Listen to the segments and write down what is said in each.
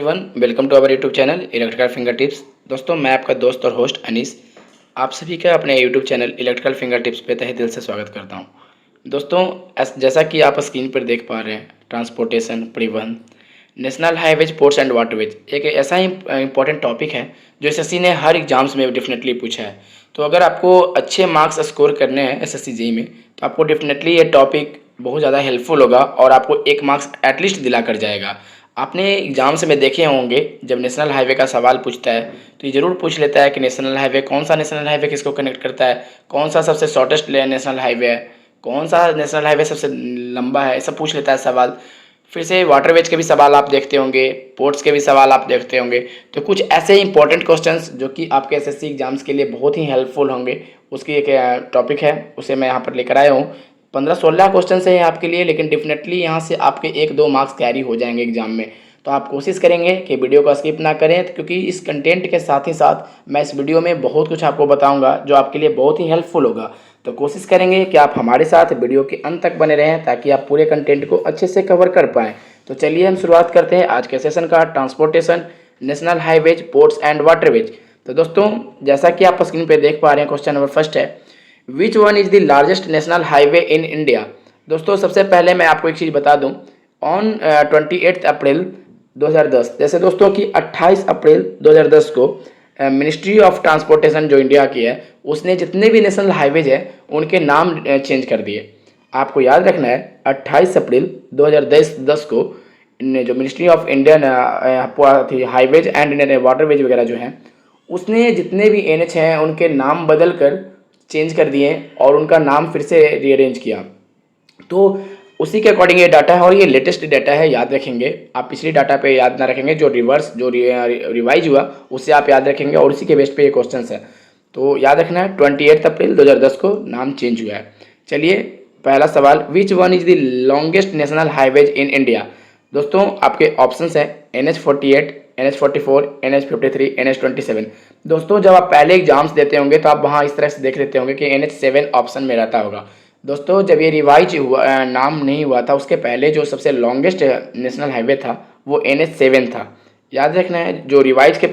Everyone, welcome to our YouTube channel electrical finger tips. दोस्तों, मैं आपका दोस्त और होस्ट अनीस आप सभी का अपने YouTube channel electrical finger tips पे तहे दिल से स्वागत करता हूं। दोस्तों, जैसा कि आप स्क्रीन पर देख पा रहे हैं, ट्रांसपोर्टेशन, परिवहन, national highways, ports and waterways एक ऐसा ही इंपॉर्टेंट टॉपिक है जो एसएससी ने हर एग्जाम्स में डेफिनेटली पूछा है। तो अगर आपको अच्छे मार्क्स स्कोर करने हैं एसएससी जेईई में, तो आपको डेफिनेटली ये टॉपिक बहुत ज़्यादा हेल्पफुल होगा और आपको एक मार्क्स एटलीस्ट दिला कर जाएगा। आपने एग्जाम्स में देखे होंगे, जब नेशनल हाईवे का सवाल पूछता है तो ये ज़रूर पूछ लेता है कि नेशनल हाईवे कौन सा नेशनल हाईवे किसको कनेक्ट करता है, कौन सा सबसे शॉर्टेस्ट नेशनल हाईवे है, कौन सा नेशनल हाईवे सबसे लंबा है, ऐसा पूछ लेता है सवाल। फिर से वाटरवेज के भी सवाल आप देखते होंगे, पोर्ट्स के भी सवाल आप देखते होंगे। तो कुछ ऐसे इंपॉर्टेंट क्वेश्चंस जो कि आपके एसएससी एग्जाम्स के लिए बहुत ही हेल्पफुल होंगे, उसकी एक टॉपिक है, उसे मैं यहाँ पर लेकर आया हूँ। 15-16 क्वेश्चन है आपके लिए, लेकिन डेफिनेटली यहाँ से आपके 1-2 मार्क्स कैरी हो जाएंगे एग्जाम में। तो आप कोशिश करेंगे कि वीडियो को स्किप ना करें, क्योंकि इस कंटेंट के साथ ही साथ मैं इस वीडियो में बहुत कुछ आपको बताऊंगा जो आपके लिए बहुत ही हेल्पफुल होगा। तो कोशिश करेंगे कि आप हमारे साथ वीडियो के अंत तक बने रहें ताकि आप पूरे कंटेंट को अच्छे से कवर कर पाएँ। तो चलिए हम शुरुआत करते हैं आज के सेशन का, transportation, national highways, ports and waterways. तो दोस्तों, जैसा कि आप स्क्रीन पर देख पा रहे हैं, क्वेश्चन नंबर फर्स्ट है, which one is the largest national highway in India. दोस्तों, सबसे पहले मैं आपको एक चीज़ बता दूं, ऑन 28 अप्रैल 2010, जैसे दोस्तों कि 28 अप्रैल 2010 को मिनिस्ट्री ऑफ ट्रांसपोर्टेशन जो इंडिया की है, उसने जितने भी नेशनल हाईवेज है उनके नाम चेंज कर दिए। आपको याद रखना है, 28 अप्रैल 2010 को जो ministry of Indian highways and waterways वगैरह जो हैं, उसने जितने भी एनएच हैं उनके नाम बदल कर चेंज कर दिए और उनका नाम फिर से रीअरेंज किया। तो उसी के अकॉर्डिंग ये डाटा है और ये लेटेस्ट डाटा है, याद रखेंगे। आप पिछली डाटा पे याद ना रखेंगे, जो रिवाइज हुआ उससे आप याद रखेंगे और उसी के बेस पे ये क्वेश्चन है। तो याद रखना है, 28 अप्रैल 2010 को नाम चेंज हुआ है। चलिए, पहला सवाल, which one is the longest national highways in India. दोस्तों, आपके ऑप्शंस है NH48, NH44, NH53, NH27। दोस्तों, जब आप पहले एग्जाम्स देते होंगे तो आप वहाँ इस तरह से देख लेते होंगे कि NH7 ऑप्शन में रहता होगा। दोस्तों, जब ये रिवाइज हुआ, नाम नहीं हुआ था, उसके पहले जो सबसे लॉन्गेस्ट नेशनल हाईवे था वो NH7 था। याद रखना है, जो रिवाइज के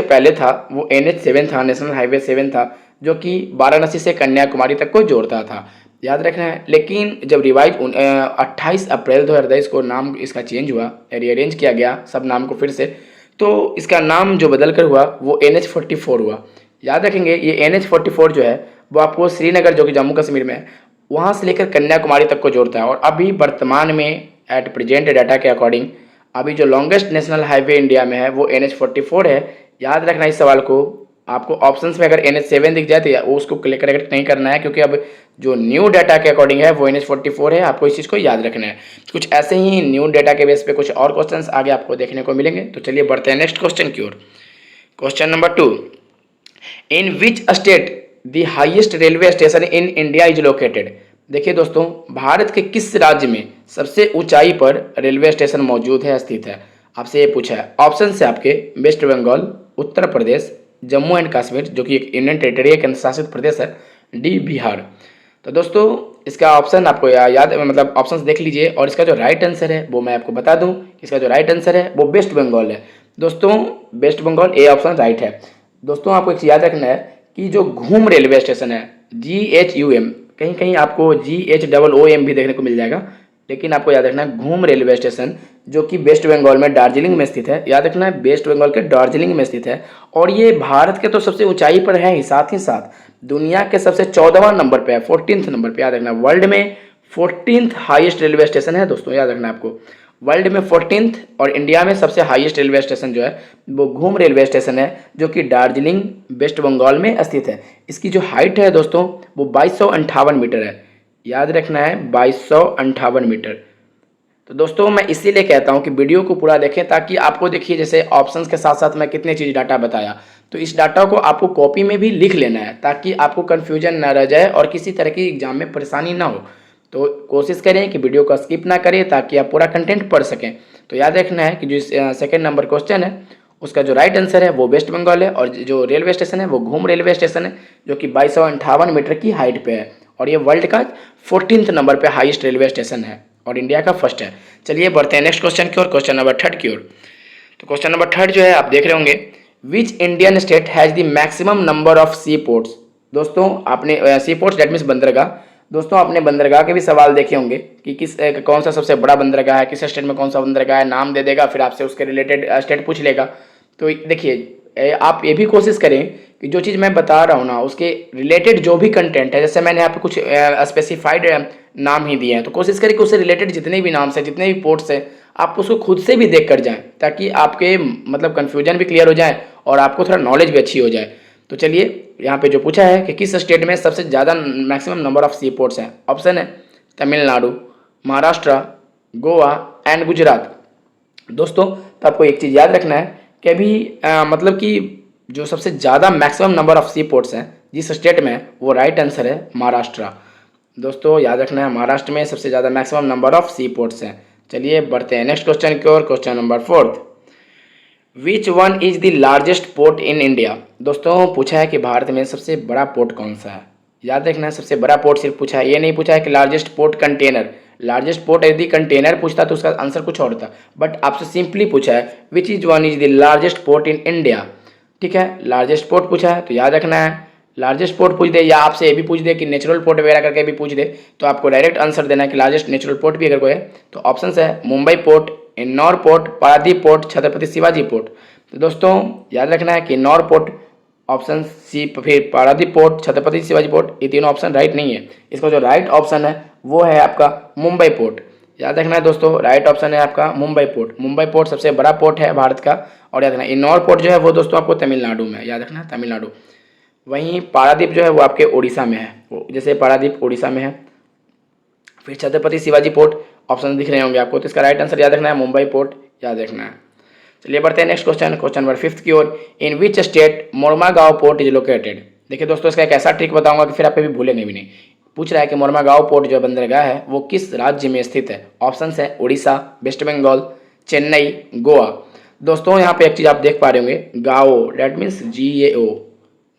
पहले था वो NH7 था, नेशनल हाईवे 7 था, जो कि वाराणसी से कन्याकुमारी तक को जोड़ता था। याद रखना है। लेकिन जब रिवाइज 28 अप्रैल 2010 को नाम इसका चेंज हुआ, रीअरेंज किया गया सब नाम को फिर से, तो इसका नाम जो बदल कर हुआ वो NH44 हुआ। याद रखेंगे, ये NH44 जो है वो आपको श्रीनगर, जो कि जम्मू कश्मीर में है, वहाँ से लेकर कन्याकुमारी तक को जोड़ता है। और अभी वर्तमान में एट प्रेजेंट डाटा के अकॉर्डिंग अभी जो लॉन्गेस्ट नेशनल हाईवे इंडिया में है वो NH44 है। याद रखना इस सवाल को। आपको ऑप्शंस में अगर NH7 दिख जाए तो वो उसको करेक्ट नहीं करना है, क्योंकि अब जो न्यू डाटा के अकॉर्डिंग है वो NH44 है। आपको इस चीज़ को याद रखना है। कुछ ऐसे ही न्यू डाटा के बेस पे कुछ और क्वेश्चंस आगे आपको देखने को मिलेंगे। तो चलिए बढ़ते हैं नेक्स्ट क्वेश्चन की ओर। Question number 2, in which state the highest railway station in India is located. देखिए दोस्तों, भारत के किस राज्य में सबसे ऊंचाई पर रेलवे स्टेशन मौजूद है, स्थित है, आपसे ये पूछा है। ऑप्शन से आपके वेस्ट बंगाल, उत्तर प्रदेश, जम्मू एंड कश्मीर जो कि एक यूनियन टेरिटरी है, केंद्र शासित प्रदेश है, डी बिहार। तो दोस्तों, इसका ऑप्शन आपको याद मतलब ऑप्शंस देख लीजिए और इसका जो राइट आंसर है वो मैं आपको बता दूं। इसका जो राइट आंसर है वो वेस्ट बंगाल है। दोस्तों, West Bengal A option right है। दोस्तों, आपको एक चीज़ याद रखना है कि जो घूम रेलवे स्टेशन है, GHUM, कहीं कहीं आपको GHOOM भी देखने को मिल जाएगा, लेकिन आपको याद रखना है घूम रेलवे स्टेशन जो कि वेस्ट बंगाल में दार्जिलिंग में स्थित है। याद रखना है, वेस्ट बंगाल के दार्जिलिंग में स्थित है और ये भारत के तो सबसे ऊंचाई पर है ही, साथ ही साथ दुनिया के सबसे 14वां नंबर पे है, 14th नंबर पे। याद रखना, वर्ल्ड में 14th हाईएस्ट रेलवे स्टेशन है। दोस्तों, याद रखना आपको, वर्ल्ड में 14th और इंडिया में सबसे हाईएस्ट रेलवे स्टेशन जो है वो घूम रेलवे स्टेशन है, जो कि दार्जिलिंग वेस्ट बंगाल में स्थित है। इसकी जो हाइट है दोस्तों वो 2258 मीटर है। याद रखना है, 2258 मीटर। तो दोस्तों, मैं इसीलिए कहता हूं कि वीडियो को पूरा देखें ताकि आपको देखिए, जैसे ऑप्शंस के साथ साथ मैं कितने चीज़ डाटा बताया, तो इस डाटा को आपको कॉपी में भी लिख लेना है ताकि आपको कन्फ्यूजन ना रह जाए और किसी तरह की एग्जाम में परेशानी ना हो। तो कोशिश करें कि वीडियो को स्किप ना करें ताकि आप पूरा कंटेंट पढ़ सकें। तो याद रखना है कि जो सेकेंड नंबर क्वेश्चन है उसका जो राइट आंसर है वो वेस्ट बंगाल है और जो रेलवे स्टेशन है वो घूम रेलवे स्टेशन है, जो कि 2258 मीटर की हाइट पे है और ये वर्ल्ड का 14th नंबर पे हाईएस्ट रेलवे स्टेशन है। और इंडिया का फर्स्ट है। चलिए बढ़ते हैं नेक्स्ट क्वेश्चन की ओर, क्वेश्चन नंबर थर्ड की ओर। तो क्वेश्चन नंबर थर्ड जो है आप देख रहे होंगे, which Indian state has the maximum number of sea ports. दोस्तों आपने सी पोर्ट्स डेट मीन्स बंदरगाह। दोस्तों आपने बंदरगाह के भी सवाल देखे होंगे कि कौन सा सबसे बड़ा बंदरगाह है, किस स्टेट में कौन सा बंदरगाह है, नाम दे देगा, फिर आपसे उसके रिलेटेड स्टेट पूछ लेगा। तो देखिए आप ये भी कोशिश करें कि जो चीज़ मैं बता रहा हूँ ना उसके रिलेटेड जो भी कंटेंट है, जैसे मैंने यहाँ पे कुछ स्पेसिफाइड नाम ही दिए हैं, तो कोशिश करें कि उससे रिलेटेड जितने भी नाम से जितने भी पोर्ट्स हैं आप उसको खुद से भी देख कर जाएं, ताकि आपके मतलब कन्फ्यूजन भी क्लियर हो जाए और आपको थोड़ा नॉलेज भी अच्छी हो जाए। तो चलिए यहाँ पे जो पूछा है कि किस स्टेट में सबसे ज़्यादा maximum number of sea ports हैं, ऑप्शन है तमिलनाडु, महाराष्ट्र, गोवा एंड गुजरात। दोस्तों तो आपको एक चीज़ याद रखना है कि अभी मतलब कि जो सबसे ज़्यादा maximum number of sea ports हैं जिस स्टेट में, वो राइट आंसर है महाराष्ट्र। दोस्तों याद रखना है महाराष्ट्र में सबसे ज़्यादा maximum number of sea ports हैं। चलिए बढ़ते हैं नेक्स्ट क्वेश्चन की ओर, question number fourth. Which one is the largest port in India. दोस्तों पूछा है कि भारत में सबसे बड़ा पोर्ट कौन सा है। याद रखना है सबसे बड़ा पोर्ट सिर्फ पूछा है, ये नहीं पूछा है कि largest port container. Largest port यदि कंटेनर पूछता तो उसका आंसर कुछ और था, बट आपसे सिंपली पूछा है which is one is the largest port in India. ठीक है, लार्जेस्ट पोर्ट पूछा है तो याद रखना है लार्जेस्ट पोर्ट पूछ दे, या आपसे ये भी पूछ दे कि नेचुरल पोर्ट वगैरह करके भी पूछ दे, तो आपको डायरेक्ट आंसर देना है कि लार्जेस्ट नेचुरल पोर्ट भी अगर कोई है तो ऑप्शन है Mumbai port, Ennore port, Paradip port, Chhatrapati Shivaji port. तो दोस्तों याद रखना है कि इन्नौर पोर्ट ऑप्शन सी, फिर पारादीप पोर्ट, छत्रपति शिवाजी पोर्ट, ये तीनों ऑप्शन राइट नहीं है। इसका जो राइट ऑप्शन है वो है आपका मुंबई पोर्ट। याद रखना है दोस्तों राइट ऑप्शन है आपका मुंबई पोर्ट। मुंबई पोर्ट सबसे बड़ा पोर्ट है भारत का। और याद रखना इन्नौर पोर्ट जो है वो दोस्तों आपको तमिलनाडु में है, याद रखना तमिलनाडु। वहीं पारादीप जो है वो आपके उड़ीसा में है, वो जैसे पारादीप उड़ीसा में है। फिर छत्रपति शिवाजी पोर्ट ऑप्शन दिख रहे होंगे आपको, तो इसका राइट आंसर याद रखना है मुंबई पोर्ट, याद रखना है। चलिए बढ़ते हैं next question, question number fifth की ओर। In which state Mormugao port is located. देखिए दोस्तों इसका एक ऐसा ट्रिक बताऊंगा कि फिर आप कभी भूलेंगे भी नहीं। पूछ रहा है कि मोरमागांव पोर्ट जो बंदरगाह है वो किस राज्य में स्थित है। ऑप्शन है उड़ीसा, वेस्ट बंगाल, चेन्नई, गोवा। दोस्तों यहाँ पे एक चीज़ आप देख पा रहे होंगे, गाओ डेट मीन्स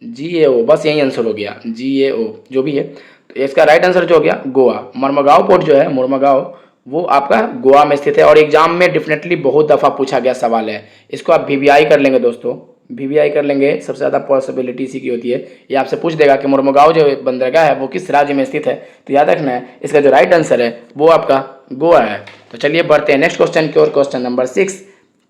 GAO, बस यही आंसर हो गया, GAO जो भी है। तो इसका राइट आंसर जो हो गया गोवा। मोरमागांव पोर्ट जो है मोरमागांव वो आपका गोवा में स्थित है, और एग्जाम में डेफिनेटली बहुत दफ़ा पूछा गया सवाल है। इसको आप VVI कर लेंगे दोस्तों, VVI कर लेंगे, सबसे ज़्यादा पॉसिबिलिटी इसी की होती है। ये आपसे पूछ देगा कि मोरमागांव जो बंदरगाह है वो किस राज्य में स्थित है, तो याद रखना है इसका जो राइट आंसर है वो आपका गोवा है। तो चलिए बढ़ते हैं नेक्स्ट क्वेश्चन की ओर, क्वेश्चन नंबर 6।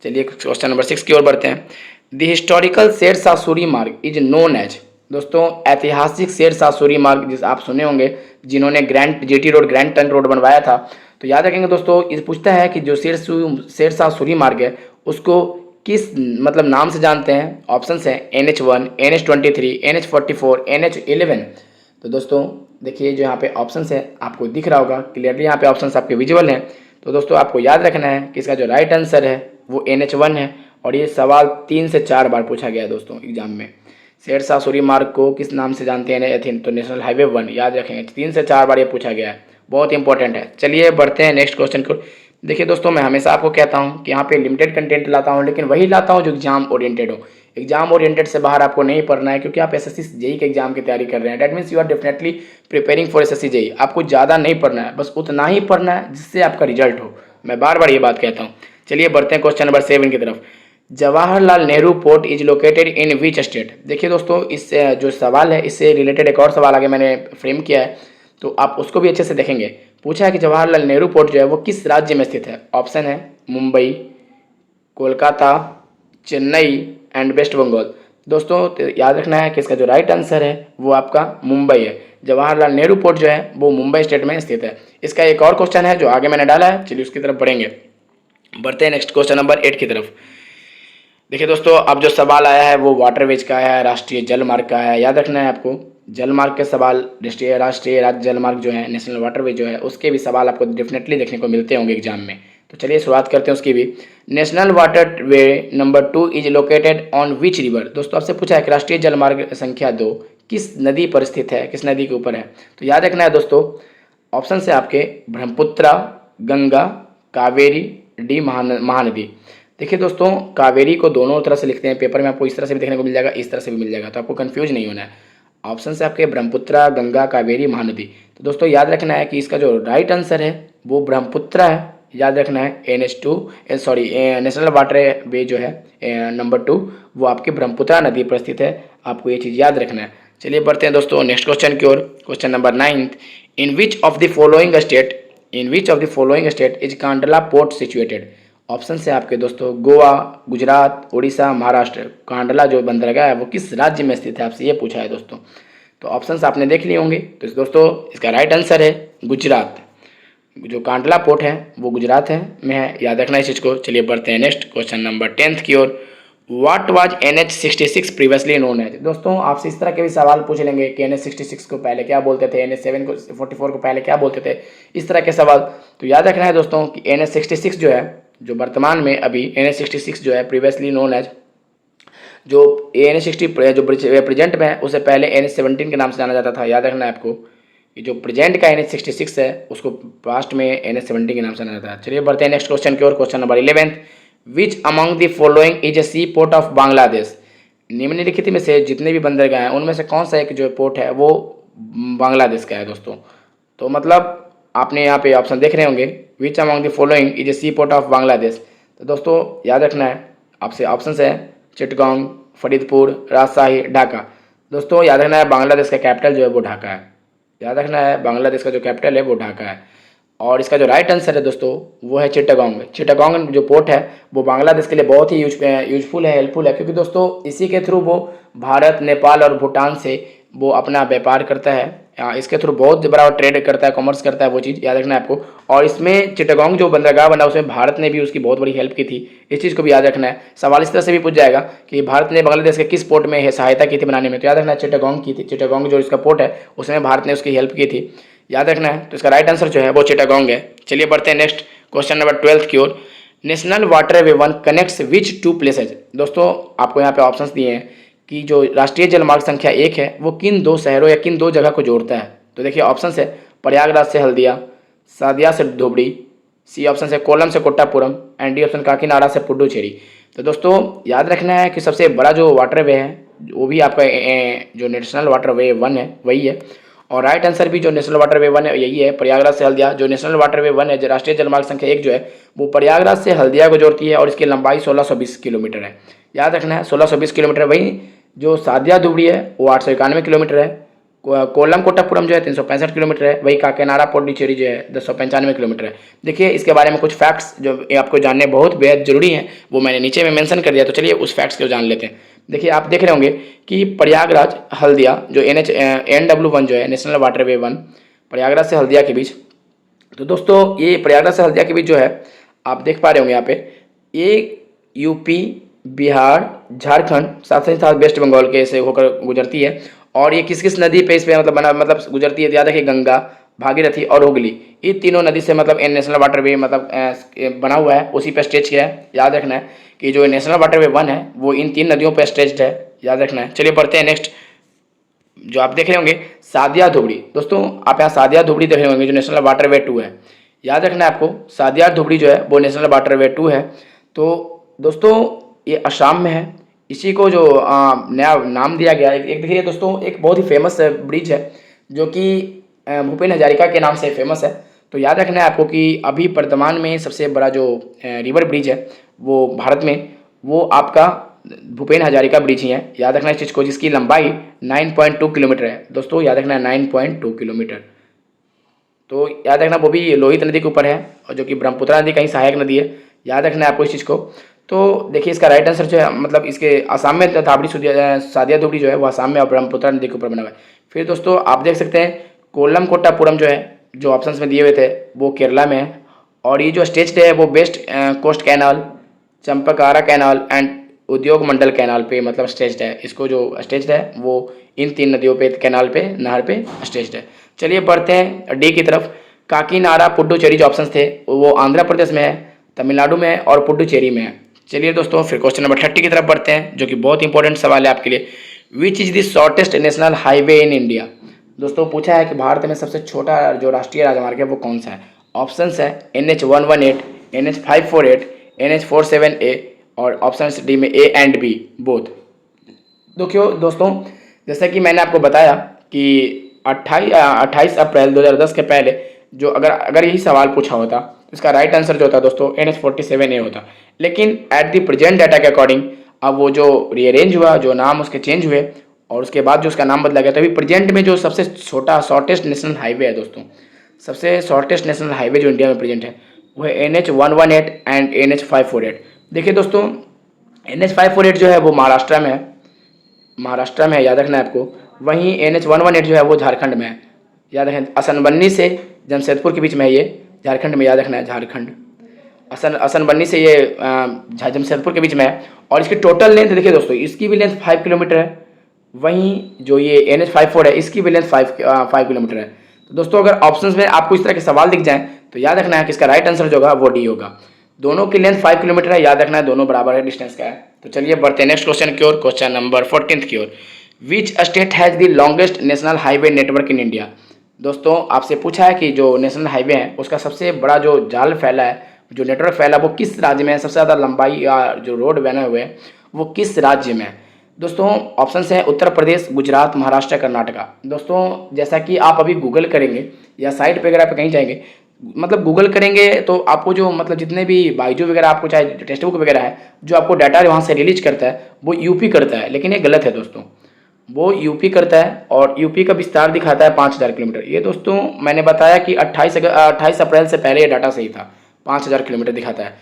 चलिए क्वेश्चन नंबर 6 की ओर बढ़ते हैं। द हिस्टोरिकल शेरशाह सूरी मार्ग इज नोन एज। दोस्तों ऐतिहासिक शेरशाह सूरी मार्ग जिस आप सुने होंगे, जिन्होंने grand GT road, grand trunk road बनवाया था, तो याद रखेंगे दोस्तों इस पूछता है कि जो शेरशाह सूरी मार्ग है उसको किस मतलब नाम से जानते हैं। ऑप्शन है NH1, NH23, NH44, NH11। तो दोस्तों देखिए जो यहाँ पे ऑप्शन है आपको दिख रहा होगा क्लियरली, यहाँ पे ऑप्शन आपके विजुअल हैं। तो दोस्तों आपको याद रखना है कि इसका जो राइट आंसर है वो NH1 है, और ये सवाल 3 से 4 बार पूछा गया है दोस्तों एग्जाम में। शेरशाह सूरी मार्ग को किस नाम से जानते हैं एथिन, तो नेशनल हाईवे 1, याद रखेंगे 3 से 4 बार ये पूछा गया है, बहुत इंपॉर्टेंट है। चलिए बढ़ते हैं नेक्स्ट क्वेश्चन को। देखिए दोस्तों मैं हमेशा आपको कहता हूँ कि यहाँ पे लिमिटेड कंटेंट लाता हूँ, लेकिन वही लाता हूँ जो एग्जाम ओरिएंटेड हो। एग्जाम ओरिएंटेड से बाहर आपको नहीं पढ़ना है, क्योंकि आप SSC JEE के एग्जाम की तैयारी कर रहे हैं। That means you are definitely preparing for SSC JEE। आपको ज़्यादा नहीं पढ़ना है, बस उतना ही पढ़ना है जिससे आपका रिजल्ट हो। मैं बार बार ये बात कहता हूँ। चलिए बढ़ते हैं क्वेश्चन नंबर 7 की तरफ। Jawaharlal Nehru port is located in which state. देखिए दोस्तों इस जो सवाल है इससे रिलेटेड एक और सवाल आगे मैंने फ्रेम किया है, तो आप उसको भी अच्छे से देखेंगे। पूछा है कि जवाहरलाल नेहरू पोर्ट जो है वो किस राज्य में स्थित है। ऑप्शन है मुंबई, कोलकाता, चेन्नई एंड वेस्ट बंगाल। दोस्तों तो याद रखना है कि इसका जो राइट आंसर है वो आपका मुंबई है। जवाहरलाल नेहरू पोर्ट जो है वो मुंबई स्टेट में स्थित है। इसका एक और क्वेश्चन है जो आगे मैंने डाला है, चलिए उसकी तरफ बढ़ेंगे। बढ़ते हैं नेक्स्ट क्वेश्चन नंबर 8 की तरफ। देखिए दोस्तों अब जो सवाल आया है वो वाटरवेज का है, राष्ट्रीय जल मार्ग का है। याद रखना है आपको जल मार्ग के सवाल, राष्ट्रीय राज्य जल मार्ग जो है, नेशनल वाटरवेज जो है, उसके भी सवाल आपको डेफिनेटली देखने को मिलते होंगे एग्जाम में। तो चलिए शुरुआत करते हैं उसकी भी। National waterway number 2 is located on which river. दोस्तों आपसे पूछा है कि राष्ट्रीय जल मार्ग संख्या 2 किस नदी पर स्थित है, किस नदी के ऊपर है। तो याद रखना है दोस्तों ऑप्शन से आपके ब्रह्मपुत्रा, गंगा, कावेरी, डी महानदी। देखिए दोस्तों कावेरी को दोनों तरह से लिखते हैं, पेपर में आपको इस तरह से भी देखने को मिल जाएगा, इस तरह से भी मिल जाएगा, तो आपको कंफ्यूज नहीं होना है। ऑप्शन से आपके ब्रह्मपुत्रा, गंगा, कावेरी, महानदी। तो दोस्तों याद रखना है कि इसका जो राइट आंसर है वो ब्रह्मपुत्र है, याद रखना है। NH2 sorry national water way जो है नंबर 2 वो आपकी ब्रह्मपुत्र नदी पर स्थित है, आपको ये चीज़ याद रखना है। चलिए बढ़ते हैं दोस्तों नेक्स्ट क्वेश्चन की ओर। Question number 9, in which of the following state is Kandla port situated. Option है आपके दोस्तों गोवा, गुजरात, उड़ीसा, महाराष्ट्र। कांडला जो बंदरगाह है वो किस राज्य में स्थित है, आपसे ये पूछा है दोस्तों। तो ऑप्शंस आपने देख लिए होंगे। तो दोस्तों इसका राइट आंसर है गुजरात। जो कांडला पोर्ट है वो गुजरात में है, याद रखना इस चीज़ को। चलिए बढ़ते हैं नेक्स्ट क्वेश्चन नंबर 10 की ओर। What was NH66 previously known as. दोस्तों आपसे इस तरह के भी सवाल पूछ लेंगे कि NH66 को पहले क्या बोलते थे, NH7 को 44 को पहले क्या बोलते थे, इस तरह के सवाल। तो याद रखना है दोस्तों कि NH66 जो है, जो वर्तमान में अभी NH66 जो है प्रीवियसली नोन एज, जो NH60 जो प्रेजेंट में है उसे पहले NH17 के नाम से जाना जाता था। याद रखना है आपको, ये जो प्रेजेंट का NH66 है उसको पास्ट में NH17 के नाम से जाना जाता है। चलिए बढ़ते हैं नेक्स्ट क्वेश्चन की ओर। Question number 11, which among the following is a sea port of Bangladesh. निम्नलिखित में से जितने भी बंदरगाह हैं उनमें से कौन सा एक जो पोर्ट है वो बांग्लादेश का है दोस्तों। तो मतलब आपने यहाँ पे ऑप्शन देख रहे होंगे, which among the following is a sea port of Bangladesh. तो दोस्तों याद रखना है आपसे ऑप्शन है चिटगांग, फरीदपुर, राजशाही, ढाका। दोस्तों याद रखना है बांग्लादेश का कैपिटल जो है वो ढाका है। याद रखना है बांग्लादेश का जो कैपिटल है वो ढाका है। और इसका जो राइट आंसर है दोस्तों वो है चिटागोंग। चिटागोंग जो पोर्ट है वो बांग्लादेश के लिए बहुत ही यूजफुल है, हेल्पफुल है, क्योंकि दोस्तों इसी के थ्रू वो भारत, नेपाल और भूटान से वो अपना व्यापार करता है। इसके थ्रू बहुत बड़ा ट्रेड करता है, कॉमर्स करता है, वो चीज़ याद रखना है आपको। और इसमें चिटागोंग जो बंदरगाह बना उसमें भारत ने भी उसकी बहुत बड़ी हेल्प की थी, इस चीज़ को भी याद रखना है। सवाल इस तरह से भी पूछ जाएगा कि भारत ने बांग्लादेश के किस पोर्ट में सहायता की थी बनाने में, तो याद रखना है चिटागोंग की थी। चिटागोंग जो इसका पोर्ट है उसमें भारत ने उसकी हेल्प की थी, याद रखना है। तो इसका राइट आंसर जो है वो चिटागोंग है। चलिए बढ़ते हैं नेक्स्ट क्वेश्चन नंबर 12 की ओर। नेशनल वाटर वे 1 कनेक्ट्स विच 2 प्लेसेज। दोस्तों आपको यहाँ पे ऑप्शंस दिए हैं कि जो राष्ट्रीय जलमार्ग संख्या 1 है वो किन 2 शहरों या किन 2 जगह को जोड़ता है। तो देखिए ऑप्शन है प्रयागराज से हल्दिया, सादिया से धुबड़ी, सी ऑप्शन है कोलम से Kottapuram, and D option Kakinada से पुडुचेरी। तो दोस्तों याद रखना है कि सबसे बड़ा जो वाटर वे है वो भी आपका जो नेशनल वाटर वे 1 है वही है। और राइट आंसर भी जो नेशनल वाटर वे 1 है यही है, प्रयागराज से हल्दिया। जो नेशनल वाटर वे 1 है, जो राष्ट्रीय जलमार्ग संख्या 1 जो है वो प्रयागराज से हल्दिया को जोड़ती है और इसकी लंबाई 1620 किलोमीटर है। याद रखना है 1620 किलोमीटर। वहीं जो सादिया धुबड़ी है वो 891 किलोमीटर है। कोलम कोट्टापुरम जो है 365 किलोमीटर है। वही काकीनाडा पुडुचेरी जो है 295 किलोमीटर है। देखिए इसके बारे में कुछ फैक्ट्स जो आपको जानने बहुत बेहद जरूरी हैं वो मैंने नीचे में मेंशन कर दिया, तो चलिए उस फैक्ट्स को जान लेते हैं। देखिए आप देख रहे होंगे कि प्रयागराज हल्दिया जो NW1 जो है नेशनल वाटर वे 1 प्रयागराज से हल्दिया के बीच। तो दोस्तों ये प्रयागराज से हल्दिया के बीच जो है आप देख पा रहे होंगे यहाँ पे, ये यूपी, बिहार, झारखंड साथ ही साथ वेस्ट बंगाल के से होकर गुजरती है। और ये किस किस नदी पे इस पे मतलब गुजरती है, याद रखिए गंगा, भागीरथी और हुगली, ये तीनों नदी से मतलब नेशनल वाटर वे मतलब बना हुआ है, उसी पे स्ट्रेच किया है। याद रखना है कि जो नेशनल वाटर वे 1 है वो इन 3 नदियों पे स्ट्रेच्ड है, याद रखना है। चलिए बढ़ते हैं नेक्स्ट, जो आप देख रहे होंगे सादिया धुबड़ी। दोस्तों आप यहाँ सादिया धुबड़ी देख रहे होंगे जो नेशनल वाटर वे 2 है। याद रखना है आपको सादिया धुबड़ी जो है वो नेशनल वाटर वे 2 है। तो दोस्तों ये असम में है। इसी को जो नया नाम दिया गया एक देखिए दोस्तों, एक बहुत ही फेमस ब्रिज है जो कि भूपेन हजारिका के नाम से फेमस है। तो याद रखना है आपको कि अभी वर्तमान में सबसे बड़ा जो रिवर ब्रिज है वो भारत में वो आपका भूपेन हजारिका ब्रिज ही है। याद रखना इस चीज़ को, जिसकी लंबाई 9.2 किलोमीटर है। दोस्तों याद रखना है 9.2 किलोमीटर। तो याद रखना वो भी लोहित नदी के ऊपर है और जो कि ब्रह्मपुत्र नदी का ही सहायक नदी है। याद रखना है आपको इस चीज़ को। तो देखिए इसका राइट आंसर जो है मतलब इसके आसाम में सादिया धुबड़ी जो है वो आसाम में और ब्रह्मपुत्र नदी के ऊपर बना हुआ है। फिर दोस्तों आप देख सकते हैं कोल्लम कोट्टापुरम जो है जो ऑप्शंस में दिए हुए थे वो केरला में है। और ये जो स्टेज है वो west coast canal, Champakara canal and Udyogamandal canal पे मतलब स्टेज है। इसको जो स्टेज है वो इन 3 नदियों पे, कैनाल पे, नहर पे स्टेज है। चलिए बढ़ते हैं डी की तरफ। काकीनाडा पुडुचेरी जो ऑप्शन थे वो आंध्र प्रदेश में है, तमिलनाडु में है और पुडुचेरी में है। चलिए दोस्तों फिर क्वेश्चन नंबर 30 की तरफ बढ़ते हैं जो कि बहुत इंपॉर्टेंट सवाल है आपके लिए। Which is the shortest national highway in India. दोस्तों पूछा है कि भारत में सबसे छोटा जो राष्ट्रीय राजमार्ग है वो कौन सा है। ऑप्शंस है NH118, NH548, NH47A और ऑप्शन डी में A एंड B बोथ। देखियो दोस्तों जैसा कि मैंने आपको बताया कि 28 अप्रैल 2010 के पहले जो अगर यही सवाल पूछा होता तो इसका राइट आंसर जो होता दोस्तों NH47A होता। लेकिन एट द प्रेजेंट डाटा के अकॉर्डिंग अब वो जो रीअरेंज हुआ, जो नाम उसके चेंज हुए और उसके बाद जो उसका नाम बदला गया, तभी प्रेजेंट में जो सबसे छोटा शॉर्टेस्ट नेशनल हाईवे है दोस्तों, सबसे शॉर्टेस्ट नेशनल हाईवे जो इंडिया में प्रेजेंट है वो है NH118 एंड NH548। देखिए दोस्तों NH548 जो है वो महाराष्ट्र में है, याद रखना है आपको। वहीं NH118 जो है वो झारखंड में है, याद रखें। असनबन्नी से जमशेदपुर के बीच में है ये, झारखंड में, याद रखना है झारखंड। असनबन्नी से ये जमशेदपुर के बीच में है। और इसकी टोटल लेंथ देखिए दोस्तों, इसकी भी लेंथ 5 किलोमीटर है। वहीं जो ये NH54 है इसकी भी लेंथ 5 किलोमीटर है। तो दोस्तों अगर ऑप्शंस में आपको इस तरह के सवाल दिख जाएं तो याद रखना है कि इसका राइट आंसर जो होगा वो डी होगा। दोनों की लेंथ 5 किलोमीटर है, याद रखना है, दोनों बराबर है डिस्टेंस का है। तो चलिए बढ़ते हैं नेक्स्ट क्वेश्चन की ओर, क्वेश्चन नंबर 14 की ओर। Which state has the longest national highway network in India. दोस्तों आपसे पूछा है कि जो नेशनल हाईवे है उसका सबसे बड़ा जो जाल फैला है, जो नेटवर्क फैला, वो किस राज्य में है, सबसे ज़्यादा लंबाई या जो रोड बने हुए हैं वो किस राज्य में है। दोस्तों ऑप्शंस हैं उत्तर प्रदेश, गुजरात, महाराष्ट्र, कर्नाटका। दोस्तों जैसा कि आप अभी गूगल करेंगे या साइट वगैरह पे कहीं जाएंगे, मतलब गूगल करेंगे तो आपको जो मतलब जितने भी बाइजू वगैरह आपको चाहे टेक्स्ट बुक वगैरह है, जो आपको डाटा वहाँ से रिलीज करता है वो यूपी करता है। लेकिन ये गलत है दोस्तों, वो यूपी करता है और यूपी का विस्तार दिखाता है 5000 किलोमीटर। ये दोस्तों मैंने बताया कि 28 अप्रैल से पहले ये डाटा सही था, 5000 किलोमीटर दिखाता है।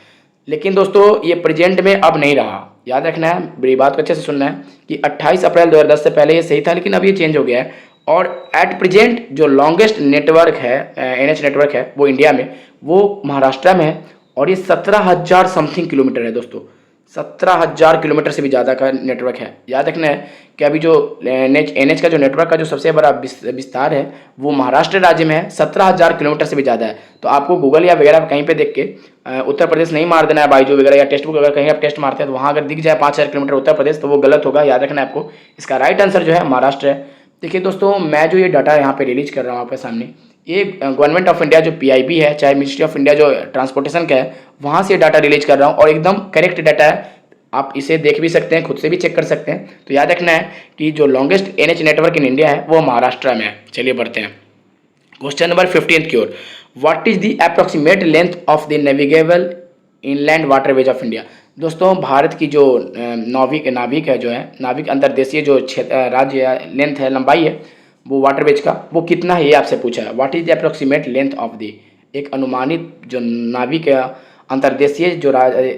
लेकिन दोस्तों ये प्रेजेंट में अब नहीं रहा, याद रखना है, मेरी बात को अच्छे से सुनना है कि 28 अप्रैल 2010 से पहले ये सही था, लेकिन अब ये चेंज हो गया है। और एट प्रेजेंट जो लॉन्गेस्ट नेटवर्क है, NH नेटवर्क है, वो इंडिया में, वो महाराष्ट्र में है और ये 17,000 समथिंग किलोमीटर है दोस्तों। 17,000 किलोमीटर से भी ज़्यादा का नेटवर्क है। याद रखना है कि अभी जो NH का जो नेटवर्क का जो सबसे बड़ा विस्तार है वो महाराष्ट्र राज्य में है, 17,000 किलोमीटर से भी ज़्यादा है। तो आपको गूगल या वगैरह कहीं पे देख के उत्तर प्रदेश नहीं मार देना है, बाइजू वगैरह या टेक्स्ट बुक अगर कहीं आप टेस्ट मारते हैं तो वहाँ अगर दिख जाए 5,000 किलोमीटर उत्तर प्रदेश तो वो गलत होगा, याद रखना है आपको। इसका राइट आंसर जो है महाराष्ट्र है। देखिए दोस्तों मैं जो ये डाटा यहाँ पे रिलीज कर रहा हूँ आपके सामने, ये गवर्नमेंट ऑफ इंडिया जो PIB है, चाहे मिनिस्ट्री ऑफ इंडिया जो ट्रांसपोर्टेशन का है, वहाँ से डाटा रिलीज कर रहा हूँ और एकदम करेक्ट डाटा है। आप इसे देख भी सकते हैं, खुद से भी चेक कर सकते हैं। तो याद रखना है कि जो longest NH network in India है वो महाराष्ट्र में है। चलिए बढ़ते हैं क्वेश्चन नंबर 15 की ओर। What is the approximate length of the navigable inland waterways of India. दोस्तों भारत की जो नाविक है, जो है नाविक अंतर्देशीय जो राज्य लेंथ है, लंबाई है वो वाटरवेज का, वो कितना है ये आपसे पूछा है। What is the approximate length of the, एक अनुमानित जो नाविक अंतर्देशीय जो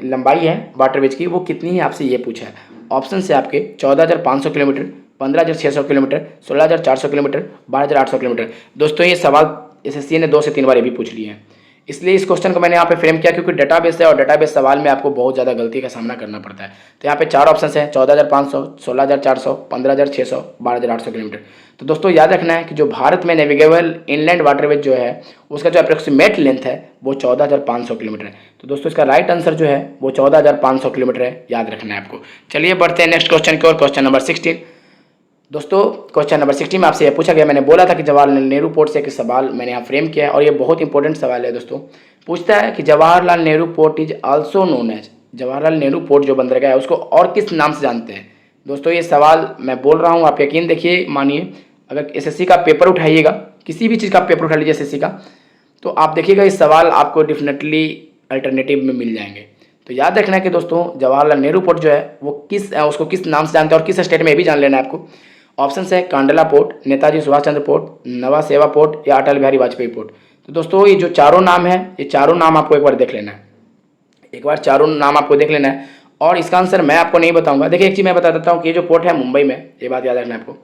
लंबाई है वाटरवेज की वो कितनी है, आपसे ये पूछा है। ऑप्शन से आपके 14,500 किलोमीटर, 15,600 किलोमीटर, 16,400 किलोमीटर, 12,800 किलोमीटर। दोस्तों ये सवाल SSC ने 2 से 3 बार ये भी पूछ लिए हैं, इसलिए इस क्वेश्चन को मैंने यहाँ पे फ्रेम किया क्योंकि डेटाबेस है और डेटाबेस सवाल में आपको बहुत ज़्यादा गलती का सामना करना पड़ता है। तो यहाँ पे 4 ऑप्शन है, 14,500, 16,400, 15,600, 12,800 किलोमीटर। तो दोस्तों याद रखना है कि जो भारत में नेविगेबल इनलैंड वाटरवेज जो है उसका जो अप्रोक्सीमेट लेंथ है वो 14,500 किलोमीटर है। तो दोस्तों इसका राइट आंसर जो है वो 14,500 किलोमीटर है, याद रखना है आपको। चलिए बढ़ते हैं नेक्स्ट क्वेश्चन की ओर, क्वेश्चन नंबर 16। दोस्तों क्वेश्चन नंबर 16 में आपसे यह पूछा गया, मैंने बोला था कि जवाहरलाल नेहरू पोर्ट से एक सवाल मैंने यहाँ फ्रेम किया है और ये बहुत इंपॉर्टेंट सवाल है दोस्तों। पूछता है कि Jawaharlal Nehru port is also known as, Jawaharlal Nehru port जो बंदरगाह है उसको और किस नाम से जानते हैं। दोस्तों ये सवाल मैं बोल रहा हूँ, आप यकीन देखिए, मानिए अगर SSC का पेपर उठाइएगा, किसी भी चीज़ का पेपर उठा लीजिए SSC का, तो आप देखिएगा इस सवाल आपको डेफिनेटली अल्टरनेटिव में मिल जाएंगे। तो याद रखना है कि दोस्तों जवाहरलाल नेहरू पोर्ट जो है वो उसको किस नाम से जानते हैं और किस स्टेट में, ये भी जान लेना है आपको। ऑप्शन है कांडला पोर्ट, नेताजी सुभाष चंद्र पोर्ट, नवा सेवा पोर्ट या अटल बिहारी वाजपेयी पोर्ट। तो दोस्तों ये जो चारों नाम है, ये चारों नाम आपको एक बार देख लेना है, एक बार चारों नाम आपको देख लेना है और इसका आंसर मैं आपको नहीं बताऊंगा। देखिए एक चीज़ मैं बता देता हूँ कि ये जो पोर्ट है मुंबई में, ये बात याद रखना है आपको,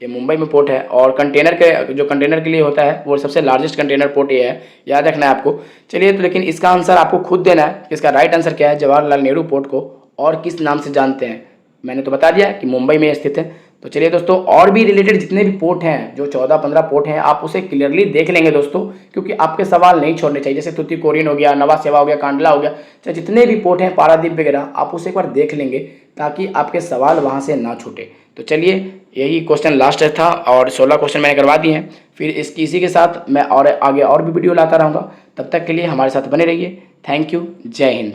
ये मुंबई में पोर्ट है और कंटेनर के जो कंटेनर के लिए होता है वो सबसे लार्जेस्ट कंटेनर पोर्ट ये है, याद रखना है आपको। चलिए तो लेकिन इसका आंसर आपको खुद देना है कि इसका राइट आंसर क्या है, जवाहरलाल नेहरू पोर्ट को और किस नाम से जानते हैं। मैंने तो बता दिया कि मुंबई में स्थित है। तो चलिए दोस्तों और भी रिलेटेड जितने भी पोर्ट हैं, जो 14-15 पोर्ट हैं, आप उसे क्लियरली देख लेंगे दोस्तों, क्योंकि आपके सवाल नहीं छोड़ने चाहिए। जैसे तुतीकोरिन हो गया, नवा सेवा हो गया, कांडला हो गया, चाहे जितने भी पोर्ट हैं, पारादीप वगैरह, आप उसे एक बार देख लेंगे ताकि आपके सवाल वहाँ से ना छूटे। तो चलिए यही क्वेश्चन लास्ट था और 16 क्वेश्चन मैंने करवा दिए हैं। फिर इसी के साथ मैं और आगे और भी वीडियो लाता रहूँगा। तब तक के लिए हमारे साथ बने रहिए। थैंक यू, जय हिंद।